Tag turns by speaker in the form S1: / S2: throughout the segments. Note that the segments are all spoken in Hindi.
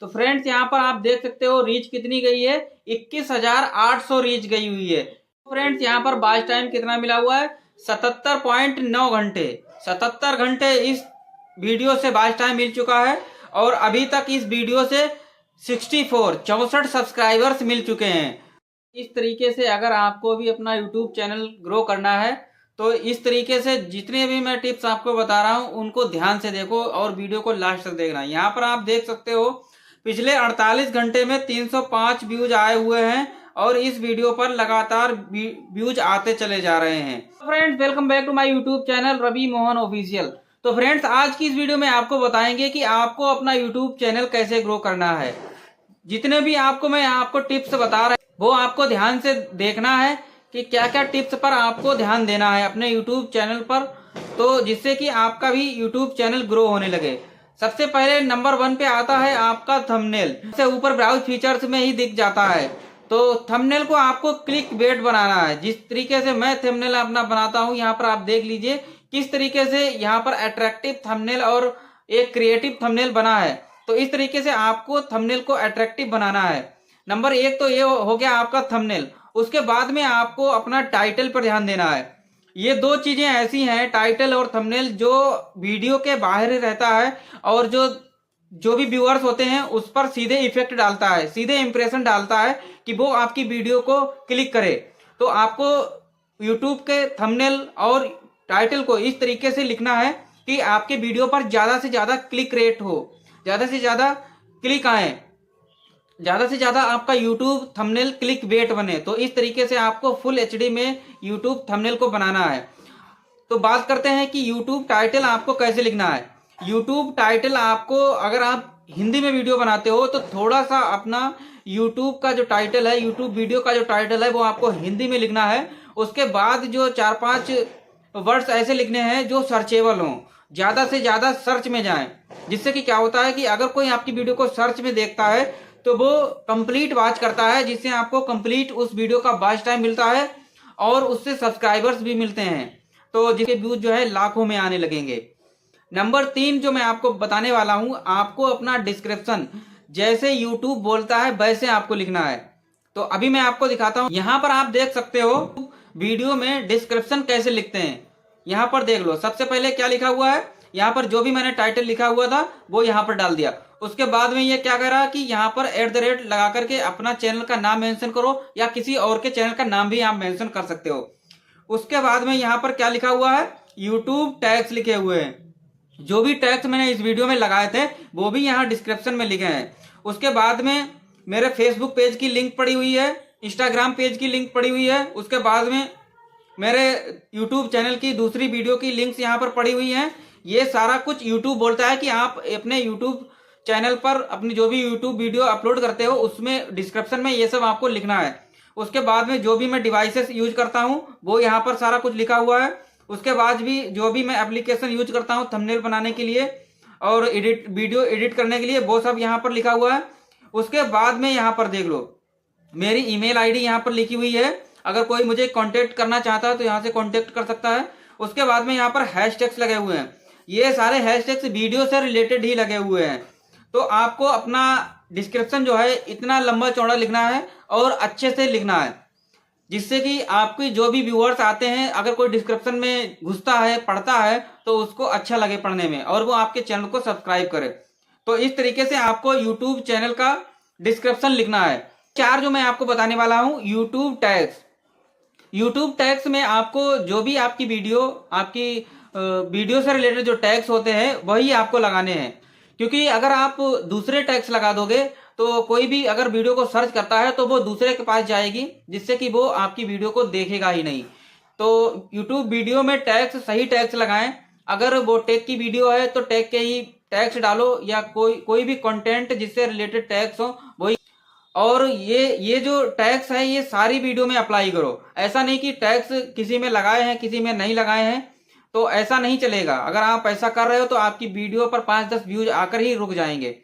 S1: तो फ्रेंड्स यहाँ पर आप देख सकते हो रीच कितनी गई है, 21,800 रीच गई हुई है। फ्रेंड्स यहाँ पर वॉच टाइम कितना मिला हुआ है, 77.9 घंटे। 77 घंटे इस वीडियो से वॉच टाइम मिल चुका है और अभी तक इस वीडियो से 64 सब्सक्राइबर्स मिल चुके हैं। इस तरीके से अगर आपको भी अपना यूट्यूब चैनल ग्रो करना है तो इस तरीके से जितने भी मैं टिप्स आपको बता रहा हूं उनको ध्यान से देखो और वीडियो को लास्ट तक देखना। यहाँ पर आप देख सकते हो पिछले 48 घंटे में 305 व्यूज आए हुए हैं और इस वीडियो पर लगातार व्यूज आते चले जा रहे हैं। Friends welcome back to my YouTube channel Ravi Mohan official. तो फ्रेंड्स आज की इस वीडियो में आपको बताएंगे कि आपको अपना यूट्यूब चैनल कैसे ग्रो करना है। जितने भी मैं आपको टिप्स बता रहा हूं वो आपको ध्यान से देखना है कि क्या क्या टिप्स पर आपको ध्यान देना है अपने यूट्यूब चैनल पर, तो जिससे कि आपका भी यूट्यूब चैनल ग्रो होने लगे। सबसे पहले नंबर 1 पे आता है आपका थंबनेल। सबसे ऊपर ब्राउज फीचर्स में ही दिख जाता है। तो थंबनेल को आपको क्लिक बेट बनाना है। जिस तरीके से मैं थंबनेल अपना बनाता हूं यहाँ पर आप देख लीजिए किस तरीके से यहाँ पर अट्रैक्टिव थंबनेल और एक क्रिएटिव थंबनेल बना है। तो इस तरीके से आपको थंबनेल को अट्रैक्टिव बनाना है। नंबर 1 तो ये हो गया आपका थंबनेल। उसके बाद में आपको अपना टाइटल पर ध्यान देना है। ये दो चीजें ऐसी हैं, टाइटल और थंबनेल, जो वीडियो के बाहर रहता है और जो भी व्यूअर्स होते हैं उस पर सीधे इफेक्ट डालता है, सीधे इंप्रेशन डालता है कि वो आपकी वीडियो को क्लिक करे। तो आपको यूट्यूब के थंबनेल और टाइटल को इस तरीके से लिखना है कि आपके वीडियो पर ज्यादा से ज्यादा क्लिक रेट हो, ज्यादा से ज्यादा क्लिक आए, ज्यादा से ज्यादा आपका YouTube थंबनेल क्लिक बेट बने। तो इस तरीके से आपको फुल HD में YouTube थंबनेल को बनाना है। तो बात करते हैं कि YouTube टाइटल आपको कैसे लिखना है। YouTube टाइटल आपको, अगर आप हिंदी में वीडियो बनाते हो तो थोड़ा सा अपना YouTube का जो टाइटल है, YouTube वीडियो का जो टाइटल है वो आपको हिंदी में लिखना है। उसके बाद जो 4-5 वर्ड्स ऐसे लिखने हैं जो सर्चेबल हों, ज्यादा से ज्यादा सर्च में जाएं। जिससे कि क्या होता है कि अगर कोई आपकी वीडियो को सर्च में देखता है तो वो कंप्लीट वॉच करता है, जिससे आपको कंप्लीट उस वीडियो का वॉच टाइम मिलता है और उससे सब्सक्राइबर्स भी मिलते हैं, तो जिसके व्यूज जो है लाखों में आने लगेंगे। नंबर 3 जो मैं आपको बताने वाला हूं, आपको अपना डिस्क्रिप्शन जैसे यूट्यूब बोलता है वैसे आपको लिखना है। तो अभी मैं आपको दिखाता हूं। यहां पर आप देख सकते हो वीडियो में डिस्क्रिप्शन कैसे लिखते हैं। यहां पर देख लो, सबसे पहले क्या लिखा हुआ है, यहाँ पर जो भी मैंने टाइटल लिखा हुआ था वो यहाँ पर डाल दिया। उसके बाद में ये क्या करा कि यहाँ पर @ लगा करके अपना चैनल का नाम मेंशन करो या किसी और के चैनल का नाम भी आप मेंशन कर सकते हो। उसके बाद में यहाँ पर क्या लिखा हुआ है, यूट्यूब टैग्स लिखे हुए हैं। जो भी टैग्स मैंने इस वीडियो में लगाए थे वो भी यहाँ डिस्क्रिप्शन में लिखे हैं। उसके बाद में मेरे फेसबुक पेज की लिंक पड़ी हुई है, इंस्टाग्राम पेज की लिंक पड़ी हुई है। उसके बाद में मेरे यूट्यूब चैनल की दूसरी वीडियो की लिंक्स यहाँ पर पड़ी हुई हैं। ये सारा कुछ यूट्यूब बोलता है कि आप अपने यूट्यूब चैनल पर अपनी जो भी यूट्यूब वीडियो अपलोड करते हो उसमें डिस्क्रिप्शन में ये सब आपको लिखना है। उसके बाद में जो भी मैं डिवाइसेस यूज करता हूँ वो यहाँ पर सारा कुछ लिखा हुआ है। उसके बाद भी जो भी मैं एप्लीकेशन यूज करता हूँ थंबनेल बनाने के लिए और वीडियो एडिट करने के लिए, वो सब यहाँ पर लिखा हुआ है। उसके बाद में यहाँ पर देख लो मेरी ईमेल आईडी यहाँ पर लिखी हुई है। अगर कोई मुझे कांटेक्ट करना चाहता है तो यहाँ से कांटेक्ट कर सकता है। उसके बाद में यहाँ पर हैशटैग्स लगे हुए हैं। ये सारे हैशटैग्स वीडियो से रिलेटेड ही लगे हुए हैं। तो आपको अपना डिस्क्रिप्शन जो है इतना लंबा चौड़ा लिखना है और अच्छे से लिखना है, जिससे कि आपके जो भी व्यूअर्स आते हैं अगर कोई डिस्क्रिप्शन में घुसता है, पढ़ता है तो उसको अच्छा लगे पढ़ने में और वो आपके चैनल को सब्सक्राइब करे। तो इस तरीके से आपको यूट्यूब चैनल का डिस्क्रिप्शन लिखना है। 4 जो मैं आपको बताने वाला हूँ, यूट्यूब टैग्स। यूट्यूब टैग्स में आपको जो भी आपकी वीडियो से रिलेटेड जो टैग्स होते हैं वही आपको लगाने हैं। क्योंकि अगर आप दूसरे टैग्स लगा दोगे तो कोई भी अगर वीडियो को सर्च करता है तो वो दूसरे के पास जाएगी, जिससे कि वो आपकी वीडियो को देखेगा ही नहीं। तो यूट्यूब वीडियो में टैग्स, सही टैग्स लगाएं। अगर वो टेक की वीडियो है तो टेक के ही टैग्स डालो या कोई भी कंटेंट जिससे रिलेटेड टैग्स हो वही। और ये जो टैग्स है ये सारी वीडियो में अप्लाई करो। ऐसा नहीं कि टैग्स किसी में लगाए हैं किसी में नहीं लगाए हैं, तो ऐसा नहीं चलेगा। अगर आप ऐसा कर रहे हो तो आपकी वीडियो पर 5-10 व्यूज आकर ही रुक जाएंगे।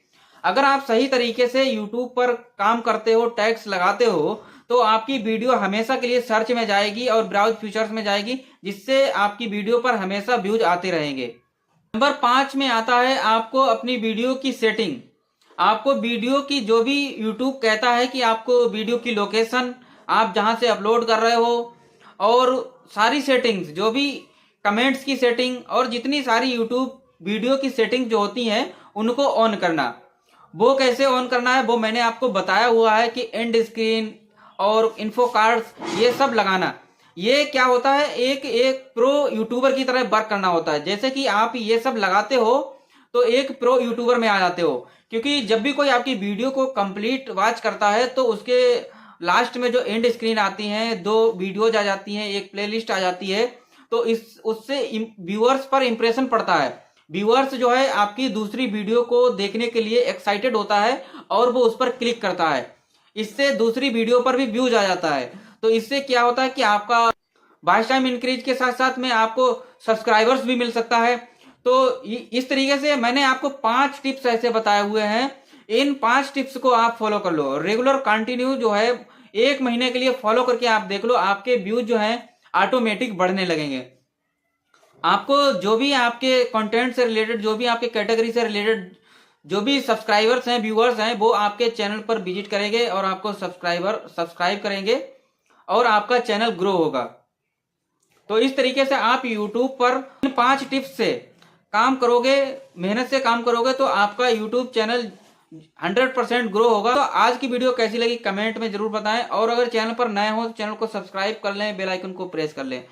S1: अगर आप सही तरीके से यूट्यूब पर काम करते हो, टैग्स लगाते हो, तो आपकी वीडियो हमेशा के लिए सर्च में जाएगी और ब्राउज फीचर्स में जाएगी, जिससे आपकी वीडियो पर हमेशा व्यूज आते रहेंगे। नंबर 5 में आता है आपको अपनी वीडियो की सेटिंग। आपको वीडियो की जो भी यूट्यूब कहता है कि आपको वीडियो की लोकेशन, आप जहां से अपलोड कर रहे हो, और सारी सेटिंग्स, जो भी कमेंट्स की सेटिंग और जितनी सारी यूट्यूब वीडियो की सेटिंग जो होती हैं उनको ऑन करना। वो कैसे ऑन करना है वो मैंने आपको बताया हुआ है कि एंड स्क्रीन और इन्फो कार्ड्स ये सब लगाना। ये क्या होता है, एक एक प्रो यूट्यूबर की तरह वर्क करना होता है। जैसे कि आप ये सब लगाते हो तो एक प्रो यूट्यूबर में आ जाते हो, क्योंकि जब भी कोई आपकी वीडियो को कंप्लीट वॉच करता है तो उसके लास्ट में जो एंड स्क्रीन आती हैं, 2 वीडियोज आ जाती हैं, एक प्लेलिस्ट आ जाती है, तो इस उससे व्यूअर्स पर इंप्रेशन पड़ता है। व्यूअर्स जो है आपकी दूसरी वीडियो को देखने के लिए एक्साइटेड होता है और वो उस पर क्लिक करता है। इससे दूसरी वीडियो पर भी व्यूज आ जाता है। तो इससे क्या होता है कि आपका वॉच टाइम इंक्रीज के साथ साथ में आपको सब्सक्राइबर्स भी मिल सकता है। तो इस तरीके से मैंने आपको 5 टिप्स ऐसे बताए हुए हैं। इन 5 टिप्स को आप फॉलो कर लो, रेगुलर कंटिन्यू जो है 1 महीने के लिए फॉलो करके आप देख लो, आपके व्यूज जो है ऑटोमेटिक बढ़ने लगेंगे। आपको जो भी आपके कंटेंट से रिलेटेड, जो भी आपके कैटेगरी से रिलेटेड जो भी सब्सक्राइबर्स हैं, व्यूअर्स हैं, वो आपके चैनल पर विजिट करेंगे और आपको सब्सक्राइब करेंगे और आपका चैनल ग्रो होगा। तो इस तरीके से आप YouTube पर इन 5 टिप्स से काम करोगे, मेहनत से काम करोगे, तो आपका YouTube चैनल 100% ग्रो होगा। तो आज की वीडियो कैसी लगी कमेंट में जरूर बताएं, और अगर चैनल पर नए हो तो चैनल को सब्सक्राइब कर लें, बेल आइकन को प्रेस कर लें।